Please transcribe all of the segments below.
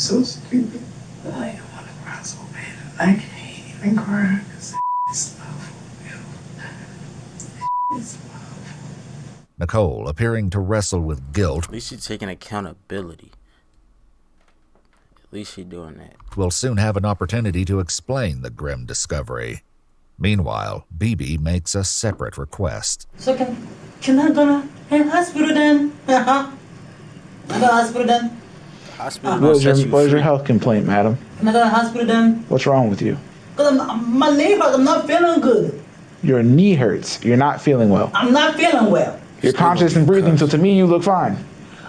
so stupid. I don't want to cry so bad. I can't even cry because it's love. It's love. Nicole, appearing to wrestle with guilt, at least she's taking accountability. At least she's doing that. Will soon have an opportunity to explain the grim discovery. Meanwhile, BB makes a separate request. So can I go to hospital then? I go to hospital then? Hospital what is your health complaint, madam? Can I go to hospital then? What's wrong with you? Because my knee hurts. I'm not feeling good. Your knee hurts. You're not feeling well. I'm not feeling well. You're conscious and breathing, so to me you look fine.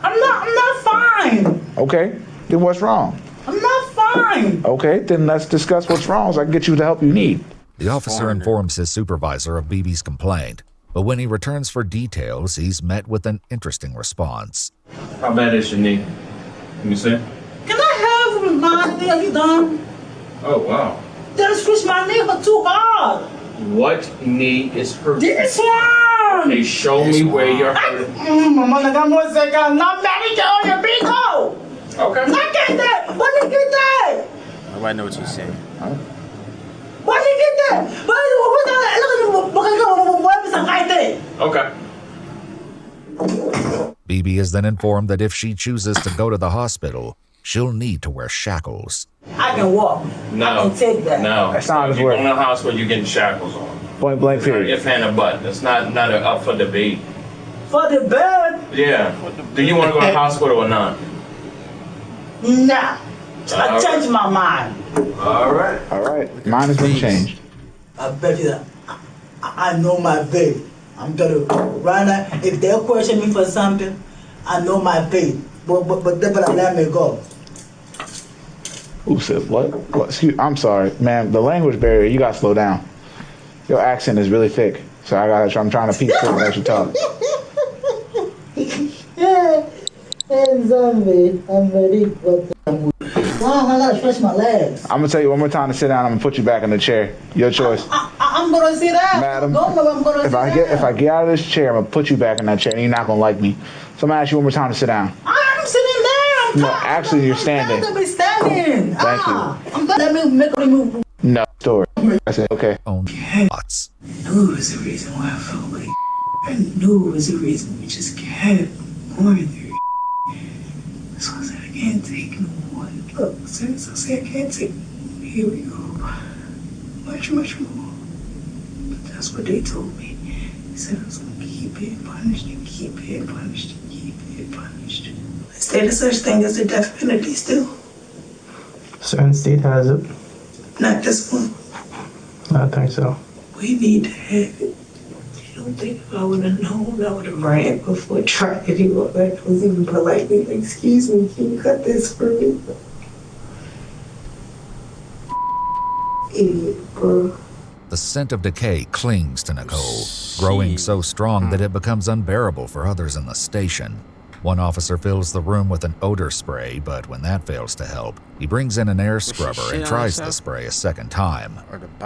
I'm not fine. Okay, then what's wrong? I'm not fine. Okay, then let's discuss what's wrong so I can get you the help you need. The officer informs his supervisor of BB's complaint, but when he returns for details, he's met with an interesting response. How bad is your knee? Can you see? Can I have my knee? Are you done? Oh, wow. They switched my knee hurt too hard. What knee is hurt? This one! Hey, show me where you're hurt. Mama, nagamo sa ka. Not medicine on your bingo! Okay. Not get that! What did you get that? Nobody know what you're saying. Why did you get that? Okay. BB is then informed that if she chooses to go to the hospital, she'll need to wear shackles. I can walk. No. I can take that. No. That's not his If you word. go in the hospital, you're getting shackles on. Point blank period. If and a butt. That's not up for debate. For the bed? Yeah. Do you want to go to the hospital or not? Nah. I changed my mind. All right. All right, mine has been changed. I bet you that I know my faith. I'm gonna right now. If they'll question me for something, I know my faith. But they better let me go. Who said what? What? Excuse, I'm sorry, man. The language barrier. You gotta slow down. Your accent is really thick, so I'm trying to piece through as you talk. Yeah, and zombie. I'm ready. Wow, I gotta stretch my legs. I'm gonna tell you one more time to sit down. I'm gonna put you back in the chair. Your choice. I'm gonna sit down. Madam, I'm gonna if I get out of this chair, I'm gonna put you back in that chair, and you're not gonna like me. So I'm gonna ask you one more time to sit down. I'm sitting down. No, actually, you're standing. I'm gonna be standing. Thank you. I'm gonna let me make a move. No story. I said okay. Own thoughts. I knew it was the reason why I felt like I knew it was the reason we just kept going through. So I said, I can't take no more. Look, since I said I can't take no more, here we go. Much more. But that's what they told me. They said I was going to keep it punished and keep it punished and keep it punished. Is there such thing as a death penalty still? Certain state has it. Not this one. I think so. We need to have it. You don't think if I would have known, I would have ran before trying to go back. I was even politely like, excuse me, can you cut this for me? Idiot, bro. The scent of decay clings to Nicole, growing so strong that it becomes unbearable for others in the station. One officer fills the room with an odor spray, but when that fails to help, he brings in an air scrubber and tries the spray a second time.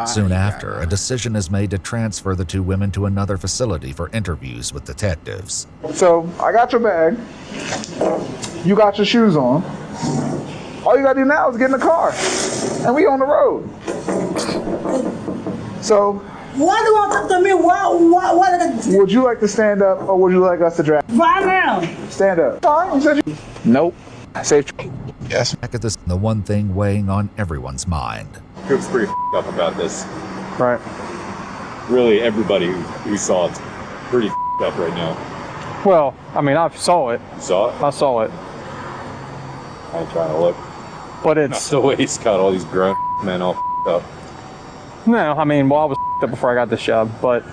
Soon after, a decision is made to transfer the two women to another facility for interviews with detectives. So I got your bag. You got your shoes on. All you gotta do now is get in the car, and we on the road. So, Why do you want to talk to me? Why would you like to stand up, or would you like us to drive? right now? Stand up. Sorry, you said you. Nope. Safe. Yes. Back at this, the one thing weighing on everyone's mind. Group's pretty up about this. Right. Really, everybody who saw it's pretty up right now. Well, I mean, I saw it. You saw it? I saw it. I ain't trying to look. But Not it's... the way he's got all these grown men all up. No, I mean, well, I was up before I got this job, but...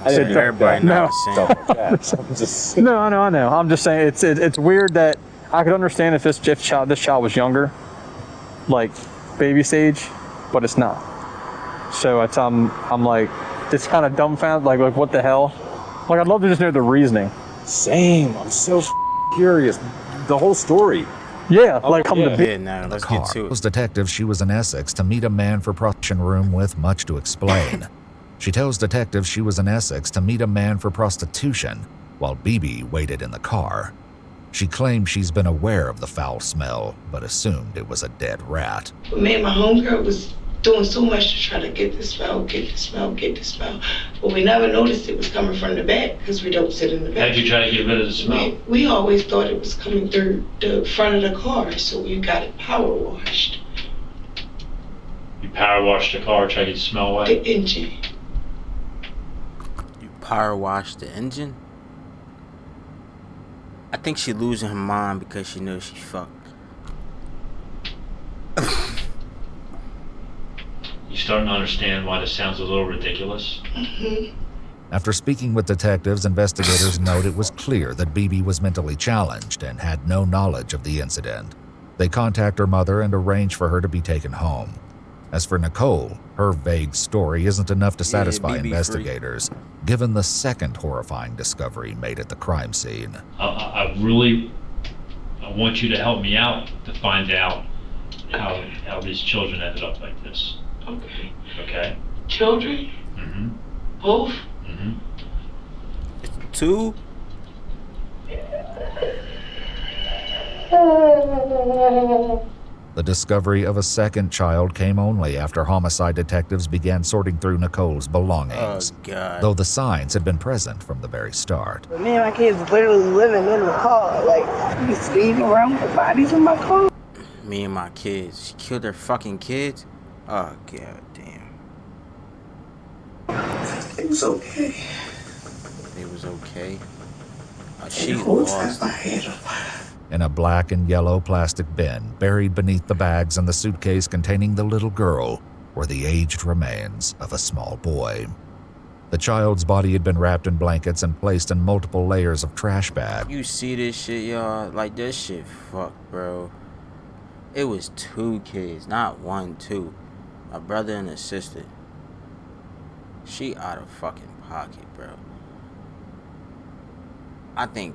Everybody knows the same. I'm just... No, I know. I'm just saying, it's weird that I could understand if this child was younger, like baby stage, but it's not. So it's I'm like, it's kind of dumbfounded, like what the hell? Like, I'd love to just know the reasoning. Same. I'm so curious. The whole story. Yeah, like come to Yeah, now let's get to Those it. detectives she was in Essex to meet a man for prostitution room with much to explain. She tells detectives she was in Essex to meet a man for prostitution, while BB waited in the car. She claims she's been aware of the foul smell, but assumed it was a dead rat. Me and my homegirl was doing so much to try to get the smell. But we never noticed it was coming from the back because we don't sit in the back. How'd you try to get rid of the smell? We always thought it was coming through the front of the car, so we got it power washed. You power washed the car, try to get the smell away? The engine. You power wash the engine? I think she losing her mind because she knows she fucked. You starting to understand why this sounds a little ridiculous? After speaking with detectives, investigators note it was clear that BB was mentally challenged and had no knowledge of the incident. They contact her mother and arrange for her to be taken home. As for Nicole, her vague story isn't enough to satisfy BB investigators, given the second horrifying discovery made at the crime scene. I want you to help me out to find out how these children ended up like this. Okay. Okay? Children? Mm-hmm. Both? Mm-hmm. 2? The discovery of a second child came only after homicide detectives began sorting through Nicole's belongings, Oh, God. though the signs had been present from the very start. Me and my kids literally living in the car, like, we sleeping around with the bodies in my car. Me and my kids. She killed her fucking kids? Oh, God damn. It was okay. It was okay. The She whole time lost. I had him. In a black and yellow plastic bin, buried beneath the bags and the suitcase containing the little girl, were the aged remains of a small boy. The child's body had been wrapped in blankets and placed in multiple layers of trash bags. You see this shit, y'all? Like, this shit fucked, bro. It was 2 kids, not 1, 2. A brother and a sister. She out of fucking pocket, bro. I think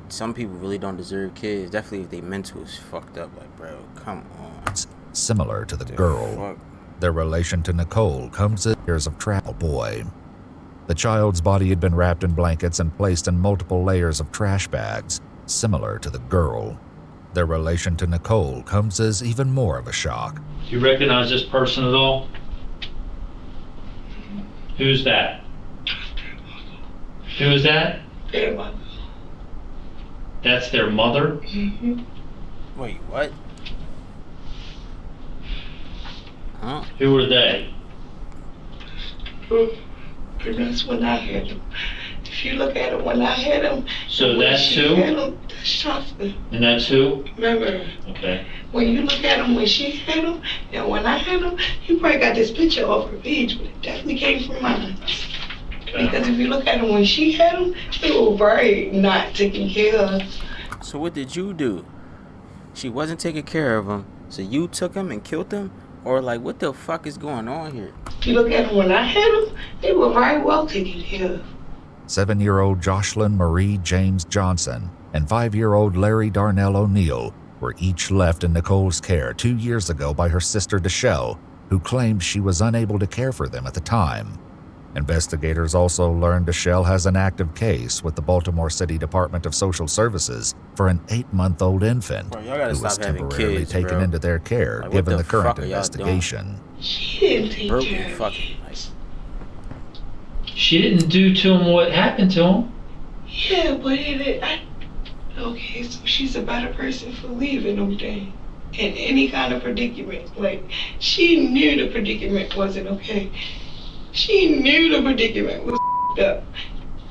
some people really don't deserve kids. Definitely if they mental is fucked up. Like, bro, come on. Similar to the girl, Fuck. their relation to Nicole comes as years of travel boy. The child's body had been wrapped in blankets and placed in multiple layers of trash bags, similar to the girl. Their relation to Nicole comes as even more of a shock. Do you recognize this person at all? Who's that? Who is that? Their mother. That's their mother? Mm-hmm. Wait, what? Huh? Who are they? And that's when I had him. If you look at him when I had him, So and when that's she who? had him, that's Shasta. And that's who? Remember, Okay. when you look at him when she had him and when I had him, you probably got this picture off her page, but it definitely came from mine. Okay. Because if you look at him when she had him, they were very not taken care of. So what did you do? She wasn't taking care of him, so you took him and killed him? Or like, what the fuck is going on here? If you look at them when I had them, they were very well taken care of. 7-year-old Jocelyn Marie James Johnson and 5-year-old Larry Darnell O'Neill were each left in Nicole's care 2 years ago by her sister Deshelle, who claimed she was unable to care for them at the time. Investigators also learned Deshelle has an active case with the Baltimore City Department of Social Services for an 8-month-old infant Bro, y'all gotta who was stop having temporarily kids, taken bro. into their care Like, what given the the current fuck are y'all investigation. She didn't take Broken care of me. fucking. Like, She didn't do to him what happened to him. Yeah, but okay, so she's a better person for leaving them then. In any kind of predicament. Like, she knew the predicament wasn't okay. She knew the predicament was up.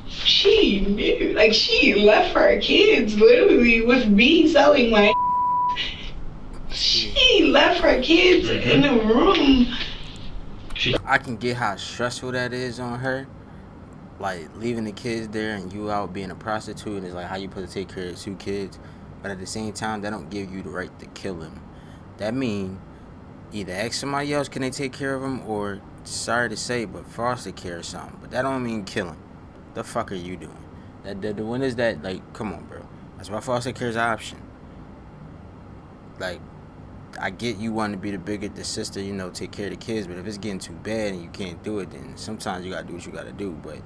She knew. Like, she left her kids literally with me selling my. She left her kids in the room. I can get how stressful that is on her. Like, leaving the kids there and you out being a prostitute, and it's like how you supposed to take care of 2 kids. But at the same time, that don't give you the right to kill them. That mean either ask somebody else can they take care of them, or sorry to say, but foster care or something. But that don't mean killing. The fuck are you doing? When is that? Like, come on, bro. That's why foster care is an option. Like, I get you wanting to be the sister, take care of the kids, but if it's getting too bad and you can't do it, then sometimes you gotta do what you gotta do. But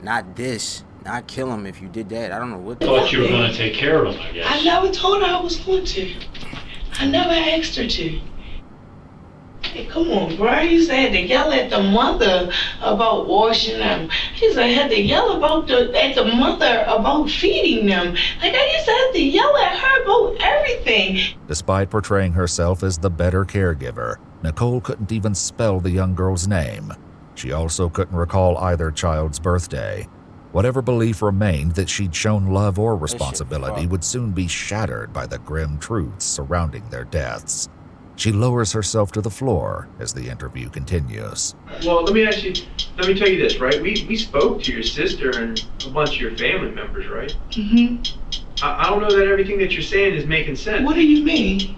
not this. not kill him if you did that. I don't know what. I thought you were going to take care of him, I guess. I never told her I was going to. I never asked her to. Hey, come on, bro. I used to have to yell at the mother about washing them. I used to have to yell at the mother about feeding them. Like, I used to have to yell at her about everything. Despite portraying herself as the better caregiver, Nicole couldn't even spell the young girl's name. She also couldn't recall either child's birthday. Whatever belief remained that she'd shown love or responsibility would soon be shattered by the grim truths surrounding their deaths. She lowers herself to the floor as the interview continues. Well, let me tell you this, right? We spoke to your sister and a bunch of your family members, right? Mm-hmm. I don't know that everything that you're saying is making sense. What do you mean?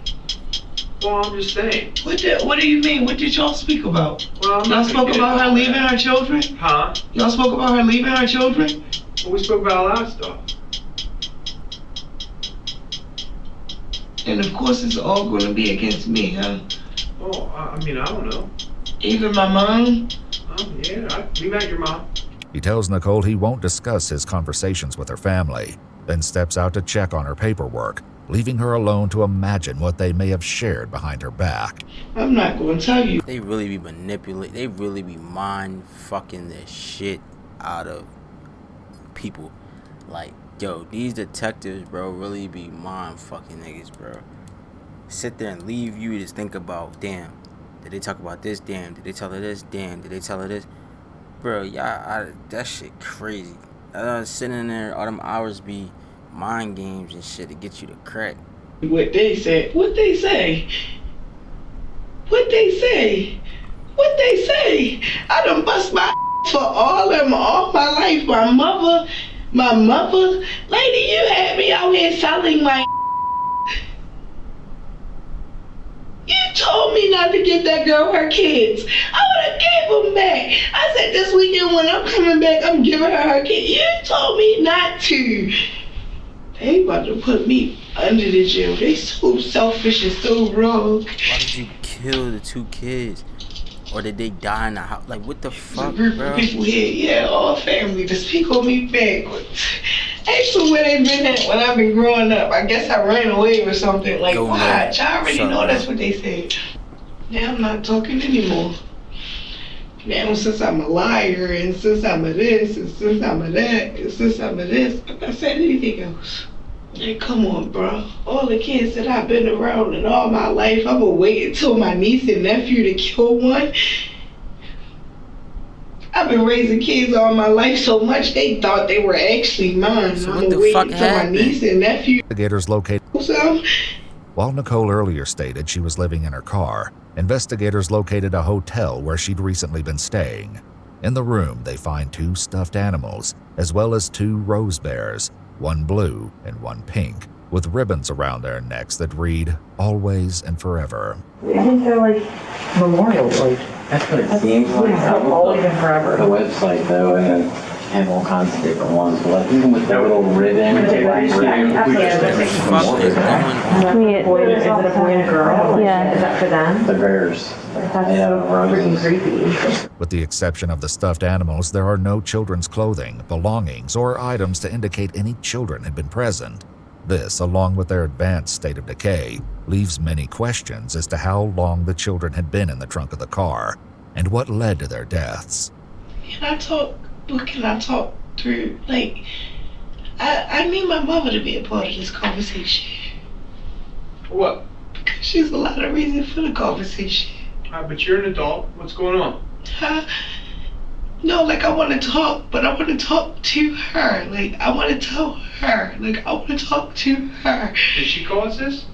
Well, I'm just saying. What do you mean? What did y'all speak about? Well, y'all spoke about her leaving her children? Huh? Y'all spoke about her leaving her children? Well, we spoke about a lot of stuff. And of course it's all going to be against me, huh? Oh, I mean, I don't know. Even my mom? Yeah, we met your mom. He tells Nicole he won't discuss his conversations with her family, then steps out to check on her paperwork, leaving her alone to imagine what they may have shared behind her back. I'm not going to tell you. They really be manipulating. They really be mind fucking the shit out of people. Like, yo, these detectives, bro, really be mind fucking niggas, bro. Sit there and leave you to think about, damn, did they talk about this? Damn, did they tell her this? Damn, did they tell her this? Bro, that shit crazy. Sitting there, all them hours be mind games and shit to get you to crack. What they say? What they say? What they say? What they say? I done bust my for all my life. My mother, lady, you had me out here selling my. You told me not to get that girl her kids. I would have gave them back. I said this weekend when I'm coming back, I'm giving her her kids. You told me not to. They about to put me under the jail. They so selfish and so wrong. Why did you kill the 2 kids? Or did they die in the house? Like, what the fuck, a group bro? of people here, yeah, all family to speak on me backwards. Actually, where they been at when I've been growing up, I guess I ran away or something. Like, watch, I already know that's what they said. Now I'm not talking anymore. Now since I'm a liar, and since I'm a this, and since I'm a that, and since I'm a this, I'm not saying anything else. Hey, come on, bro. All the kids that I've been around in all my life, I'm gonna wait until my niece and nephew to kill one. I've been raising kids all my life so much they thought they were actually mine. So I'm gonna wait until my niece and nephew. Investigators located. While Nicole earlier stated she was living in her car, investigators located a hotel where she'd recently been staying. In the room, they find 2 stuffed animals, as well as 2 rose bears, one blue and one pink, with ribbons around their necks that read, "Always and Forever." I think they're like memorials, like that's what it seems like. Always and Forever. The website though, and have all kinds of different ones. Like even with the little ribbon. Is it a boy and a girl? Yeah. Is that for them? The bears. That's freaking creepy. With the exception of the stuffed animals, there are no children's clothing, belongings, or items to indicate any children had been present. This, along with their advanced state of decay, leaves many questions as to how long the children had been in the trunk of the car, and what led to their deaths. What can I talk through? Like, I need my mother to be a part of this conversation. What? Because she's a lot of reason for the conversation. But you're an adult. What's going on? No, like, I want to talk, but I want to talk to her. Like, I want to tell her. Like, I want to talk to her. Did she cause this?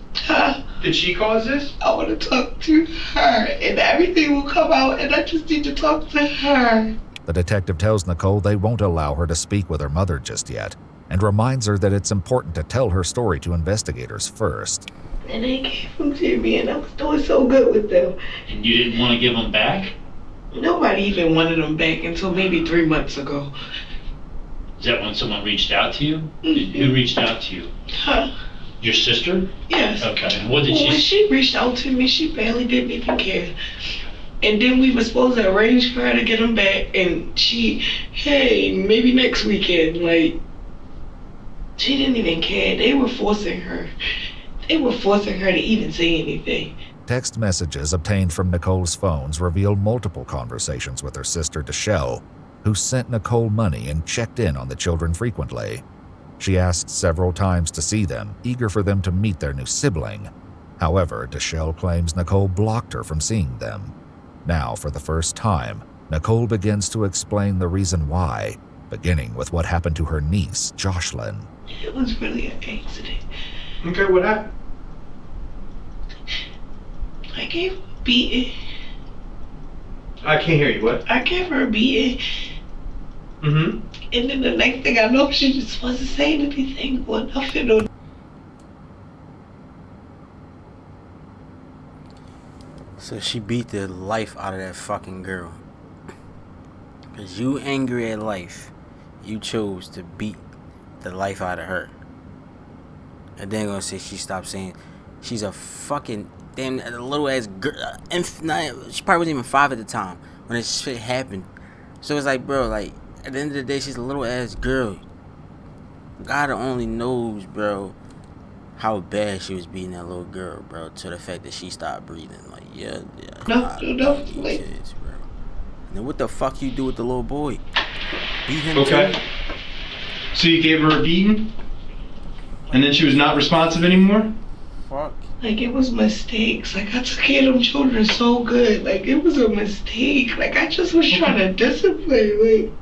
Did she cause this? I want to talk to her, and everything will come out, and I just need to talk to her. The detective tells Nicole they won't allow her to speak with her mother just yet, and reminds her that it's important to tell her story to investigators first. And they gave them to me, and I was doing so good with them. And you didn't want to give them back? Nobody even wanted them back until maybe 3 months ago. Is that when someone reached out to you? Who reached out to you? Your sister? Yes. Okay. And what did When she reached out to me, she barely didn't even care. And then we were supposed to arrange for her to get him back, and she, hey, maybe next weekend. Like, she didn't even care. They were forcing her. They were forcing her to even say anything. Text messages obtained from Nicole's phones reveal multiple conversations with her sister Deshelle, who sent Nicole money and checked in on the children frequently. She asked several times to see them, eager for them to meet their new sibling. However, Deshelle claims Nicole blocked her from seeing them. Now, for the first time, Nicole begins to explain the reason why, beginning with what happened to her niece, Jocelyn. It was really an accident. Okay, what happened? I gave her a beating. I can't hear you, what? I gave her a beating. Mm-hmm. And then the next thing I know, she just wasn't saying anything or nothing. Or... So she beat the life out of that fucking girl. Because you angry at life, you chose to beat the life out of her. And then gonna say she stopped saying she's a fucking damn little ass girl. She probably wasn't even 5 at the time when this shit happened. So it's like, bro, like at the end of the day, she's a little ass girl. God only knows, bro, how bad she was beating that little girl, bro, to the fact that she stopped breathing. Like, yeah. No, like, kids, bro. And then what the fuck you do with the little boy? Beat him Okay. too? So you gave her a beating? And then she was not responsive anymore? Fuck. Like, it was mistakes. Like, I took care of them children so good. Like, it was a mistake. Like, I just was trying to discipline. Like,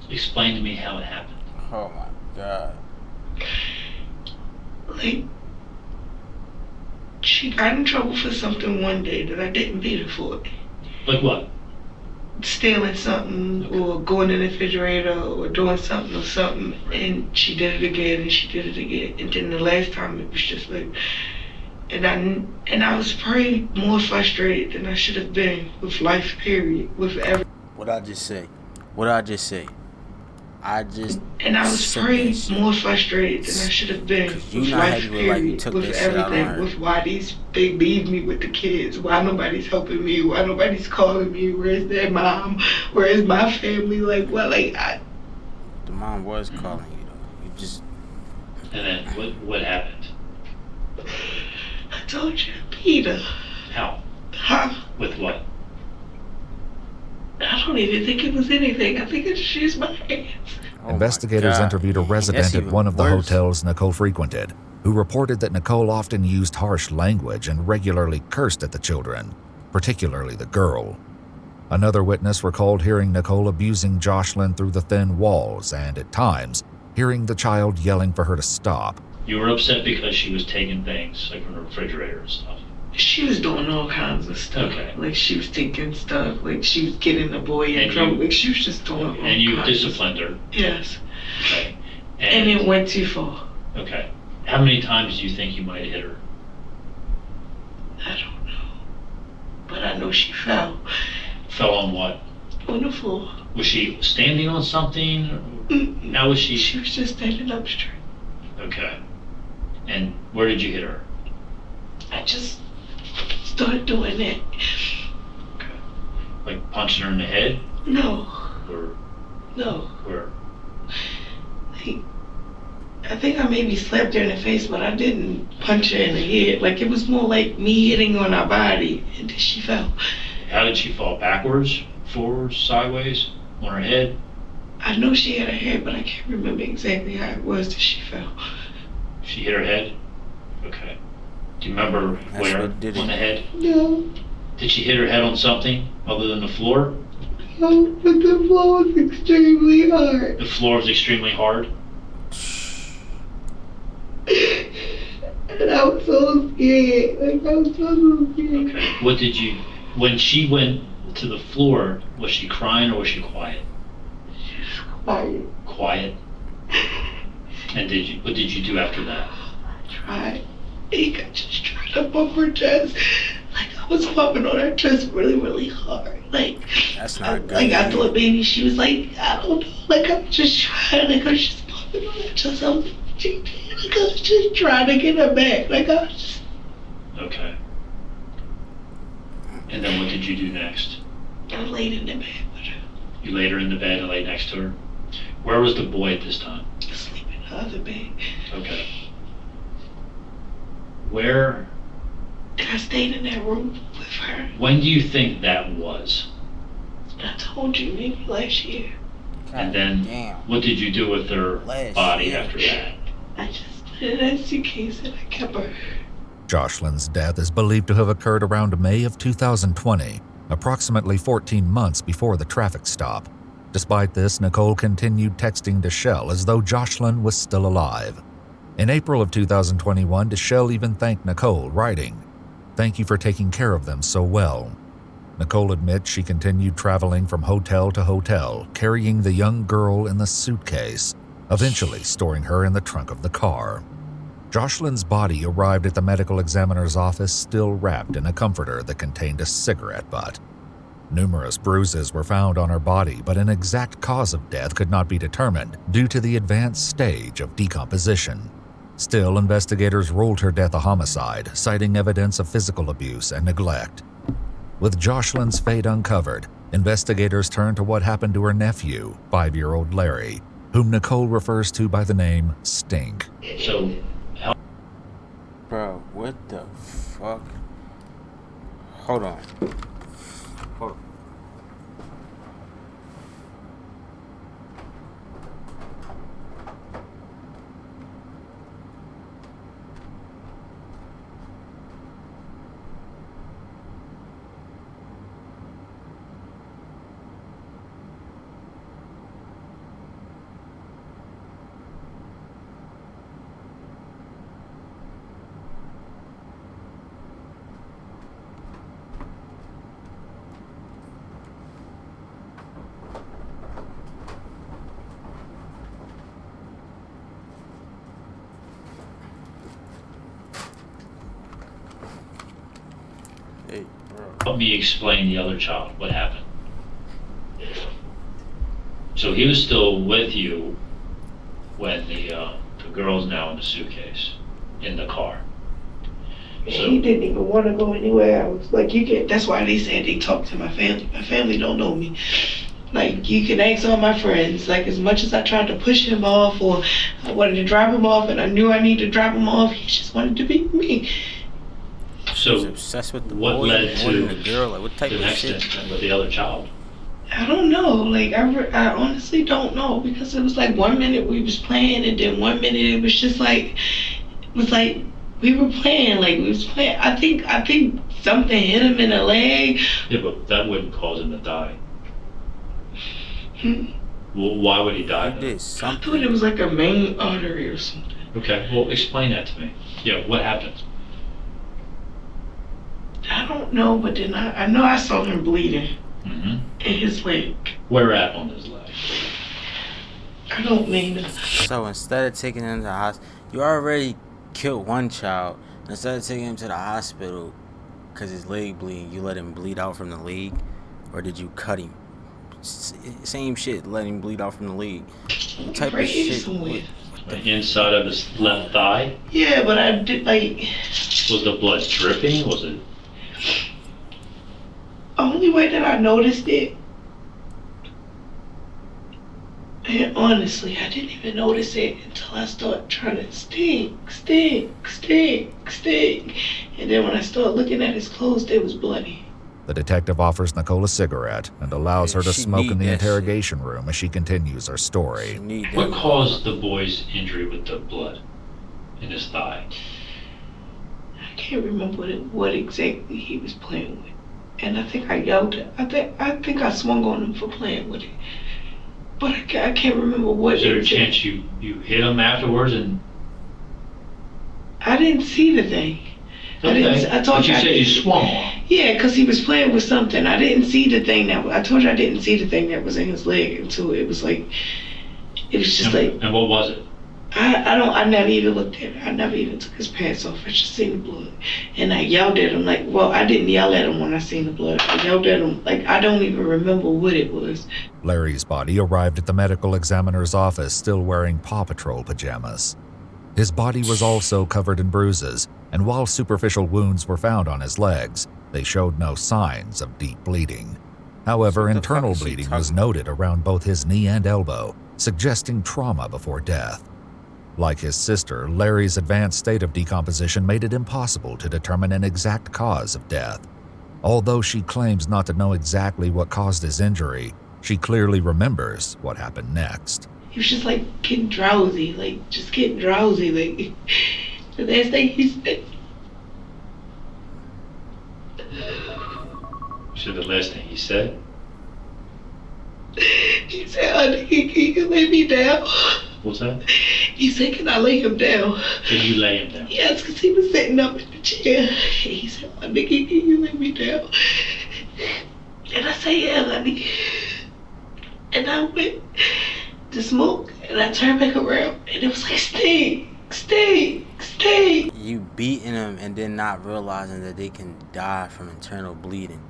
Explain to me how it happened. Oh my god. Like, she got in trouble for something one day that I didn't beat her for. Like what? Stealing something or going in the refrigerator or doing something or something, and she did it again and she did it again. And then the last time it was just like, and I was probably more frustrated than I should have been with life, period, with everything. What I just say? And I was probably more frustrated than I should have been with life, period, with everything, with why they leave me with the kids, why nobody's helping me, why nobody's calling me, where's their mom, where's my family, like, what, like, The mom was calling you, though. You just... And then what happened? I told you, Peter. How? Huh? With what? I don't even think it was anything. I think it's just my hands. Investigators interviewed a resident at one of the worse. hotels Nicole frequented, who reported that Nicole often used harsh language and regularly cursed at the children, particularly the girl. Another witness recalled hearing Nicole abusing Jocelyn through the thin walls and, at times, hearing the child yelling for her to stop. You were upset because she was taking things, like from the refrigerator and stuff. She was doing all kinds of stuff. Okay. Like, she was taking stuff. Like, she was getting the boy in trouble. Like, she was just doing all kinds. And you disciplined her. Yes. Okay. And it went too far. Okay. How many times do you think you might have hit her? I don't know. But I know she fell. Fell on what? On the floor. Was she standing on something? Mm-mm. How was she? She was just standing up straight. Okay. And where did you hit her? I just started doing that. Okay. Like punching her in the head? No. Or No. where? Like, I think I maybe slapped her in the face, but I didn't punch her in the head. Like, it was more like me hitting on her body, and then she fell. How did she fall? Backwards? Forwards? Sideways? On her head? I know she had a head, but I can't remember exactly how it was that she fell. She hit her head? Okay. Do you remember where on the head? No. Did she hit her head on something other than the floor? No, but the floor was extremely hard. The floor was extremely hard? And I was so scared. Like, I was so scared. Okay. What did you, when she went to the floor, was she crying or was she quiet? She was quiet. Quiet? And what did you do after that? I tried. I just tried to bump her chest. Like, I was bumping on her chest really, really hard. Like, that's not good. Like, I thought maybe she was like, I don't know. Like, I was just trying. Like, I was just bumping on her chest. I was just trying to get her back. Like, I was just. Okay. And then what did you do next? I laid in the bed with her. You laid her in the bed and laid next to her? Where was the boy at this time? Asleep in the other bed. Okay. Where? I stayed in that room with her. When do you think that was? I told you, maybe last year. And then what did you do with her body after that? I just put it in a suitcase and I kept her. Jocelyn's death is believed to have occurred around May of 2020, approximately 14 months before the traffic stop. Despite this, Nicole continued texting Deshelle as though Jocelyn was still alive. In April of 2021, Deshelle even thanked Nicole, writing, "Thank you for taking care of them so well." Nicole admits she continued traveling from hotel to hotel, carrying the young girl in the suitcase, eventually storing her in the trunk of the car. Jocelyn's body arrived at the medical examiner's office still wrapped in a comforter that contained a cigarette butt. Numerous bruises were found on her body, but an exact cause of death could not be determined due to the advanced stage of decomposition. Still, investigators ruled her death a homicide, citing evidence of physical abuse and neglect. With Jocelyn's fate uncovered, investigators turned to what happened to her nephew, 5-year-old Larry, whom Nicole refers to by the name Stink. So, bro, what the fuck? Hold on. Hold on. Help me explain the other child. What happened? So he was still with you when the girl's now in the suitcase in the car. So He didn't even want to go anywhere. I was like, that's why they said they talk to my family. My family don't know me. Like, you can ask all my friends. Like, as much as I tried to push him off or I wanted to drop him off and I knew I needed to drop him off, he just wanted to be with me. So obsessed with the what boy led to the girl? Like, what type the of next shit? incident with the other child? I don't know. Like, I honestly don't know, because it was like 1 minute we was playing and then 1 minute it was just like, we were playing, like we was playing. I think something hit him in the leg. Yeah, but that wouldn't cause him to die. Well, why would he die? I thought it was like a main artery or something. Okay, well, explain that to me. Yeah, what happened? I don't know, but then I know I saw him bleeding in his leg. Where at on his leg? I don't mean to. So instead of taking him to the hospital, you already killed one child. Instead of taking him to the hospital because his leg bleeding, you let him bleed out from the leg? Or did you cut him? Same shit, let him bleed out from the leg. What type of shit? The inside of his left thigh? Yeah, but I did, like... Was the blood dripping? Was it... Only way that I noticed it, and honestly, I didn't even notice it until I started trying to stink. And then when I started looking at his clothes, they was bloody. The detective offers Nicole a cigarette and allows her to She smoke in need the that interrogation room as she continues her story. What caused the boy's injury with the blood in his thigh? I can't remember what exactly he was playing with. And I think I yelled it. I think I swung on him for playing with it. But I can't remember what. Is there a chance you hit him afterwards and... I didn't see the thing. Okay. I told but you I said didn't. you swung on him. Yeah, because he was playing with something. I didn't see the thing I told you I didn't see the thing that was in his leg until it was like, it was just like. And what was it? I never even looked at it. I never even took his pants off. I just seen the blood. And I yelled at him like, well, I didn't yell at him when I seen the blood. I yelled at him like, I don't even remember what it was. Larry's body arrived at the medical examiner's office still wearing Paw Patrol pajamas. His body was also covered in bruises, and while superficial wounds were found on his legs, they showed no signs of deep bleeding. However, internal bleeding was noted around both his knee and elbow, suggesting trauma before death. Like his sister, Larry's advanced state of decomposition made it impossible to determine an exact cause of death. Although she claims not to know exactly what caused his injury, she clearly remembers what happened next. He was just like getting drowsy, like just getting drowsy, like the last thing he said. You said the last thing he said? He said, honey, can you lay me down? What's that? He said, can I lay him down? Can you lay him down? Yes, because he was sitting up in the chair. He said, honey, can you lay me down? And I said, yeah, honey. And I went to smoke, and I turned back around, and it was like, stay. You beating them and then not realizing that they can die from internal bleeding.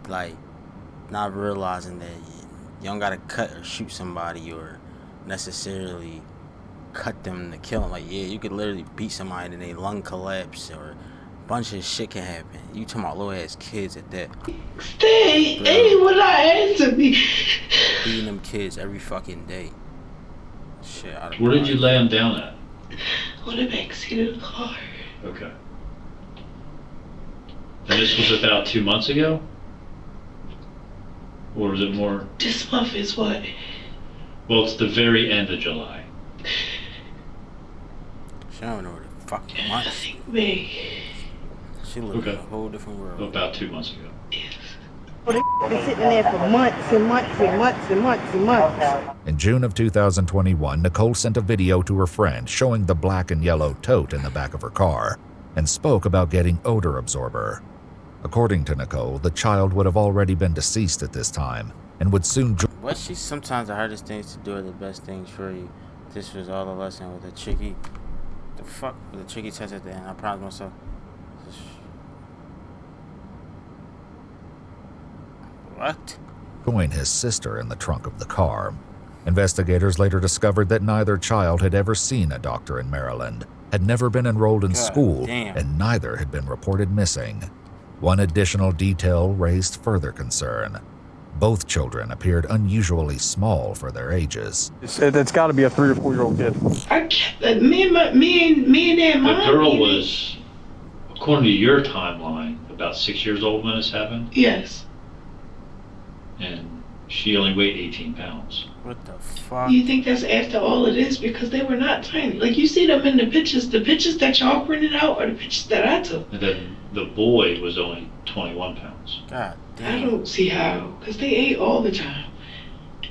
Like, not realizing that you don't gotta cut or shoot somebody or necessarily cut them to kill them. Like, yeah, you could literally beat somebody and their lung collapse or a bunch of shit can happen. You talking about little ass kids at that. Stay, ain't what I answer me. Beating them kids every fucking day. Shit, Where did you lay him down at? On the backseat of the car. Okay. And this was about 2 months ago? Or was it more? This month is what? Well, it's the very end of July. She don't know where the fucking month. I think May. She lives in a whole different world. About 2 months ago. Well, they been sitting there for months and months and months and months and months. In June of 2021, Nicole sent a video to her friend showing the black and yellow tote in the back of her car and spoke about getting odor absorber. According to Nicole, the child would have already been deceased at this time and would soon But she's sometimes the hardest things to do are the best things for you. This was all a lesson with a tricky. The fuck with a tricky test at the end. I promised myself. What? join his sister in the trunk of the car. Investigators later discovered that neither child had ever seen a doctor in Maryland, had never been enrolled in school, and neither had been reported missing. One additional detail raised further concern. Both children appeared unusually small for their ages. It's got to be a 3 or 4 year old kid. Me and that mom. The girl was, according to your timeline, about 6 years old when this happened. Yes. And she only weighed 18 pounds. What the fuck? You think that's after all of this? Because they were not tiny. Like, you see them in the pictures that y'all printed out are the pictures that I took. And then the boy was only 21 pounds. God damn. I don't see how. Because they ate all the time.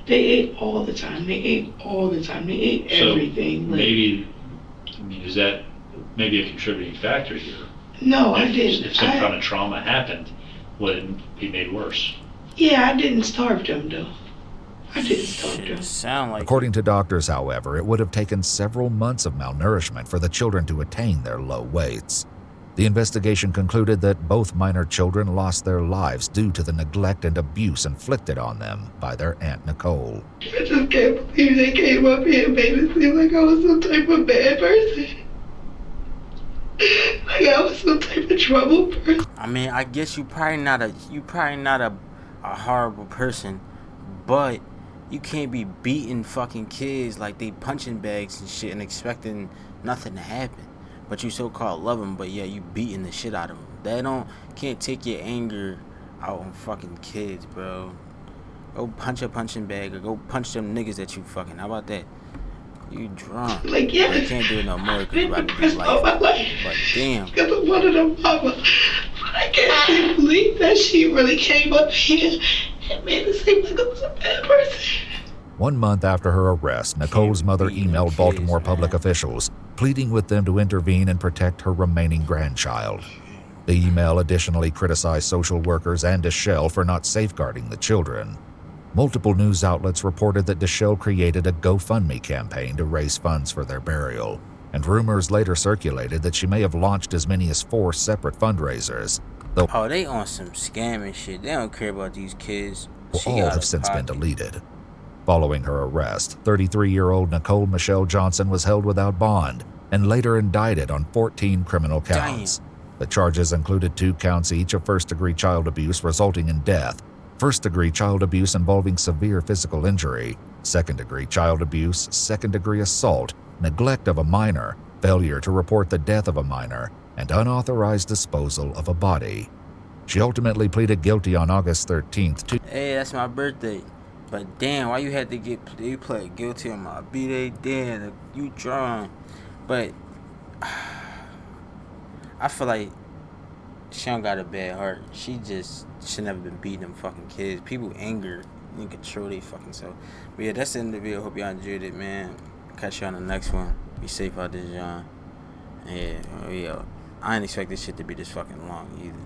They ate all the time. They ate all the time. They ate everything. So maybe, I mean, is that maybe a contributing factor here? No, I didn't. If some kind of trauma happened, would it be made worse? Yeah, I didn't starve them, though. I didn't starve them. Sound like According to doctors, however, it would have taken several months of malnourishment for the children to attain their low weights. The investigation concluded that both minor children lost their lives due to the neglect and abuse inflicted on them by their Aunt Nicole. I just can't believe they came up here and made it seem like I was some type of bad person. Like I was some type of trouble person. I mean, I guess you probably not a horrible person, but you can't be beating fucking kids like they punching bags and shit and expecting nothing to happen. But you so-called love them, but yeah, you beating the shit out of them. Can't take your anger out on fucking kids, bro. Go punch a punching bag or go punch them niggas that you fucking. How about that? You drunk. Like, yeah. You can't do it no more because you about to be all my life. But damn. Because I wanted a mama. But I can't believe that she really came up here and made it seem like I was a bad person. 1 month after her arrest, Nicole's mother emailed Baltimore public officials, pleading with them to intervene and protect her remaining grandchild. The email additionally criticized social workers and Deschelle for not safeguarding the children. Multiple news outlets reported that Deschelle created a GoFundMe campaign to raise funds for their burial, and rumors later circulated that she may have launched as many as 4 separate fundraisers, though they on some scamming shit. They don't care about these kids. All have since been deleted. Following her arrest, 33-year-old Nicole Michelle Johnson was held without bond and later indicted on 14 criminal counts. The charges included 2 counts each of first-degree child abuse resulting in death, first-degree child abuse involving severe physical injury, second-degree child abuse, second-degree assault, neglect of a minor, failure to report the death of a minor, and unauthorized disposal of a body. She ultimately pleaded guilty on August 13th. Hey, that's my birthday. But damn, why you had to you pled guilty on my B-Day? Damn, you drawn. But I feel like she don't got a bad heart. She just should never been beating them fucking kids. People anger and control they fucking self. But yeah, that's the end of the video. Hope y'all enjoyed it, man. Catch you on the next one. Be safe out there, John. Yeah, I didn't expect this shit to be this fucking long either.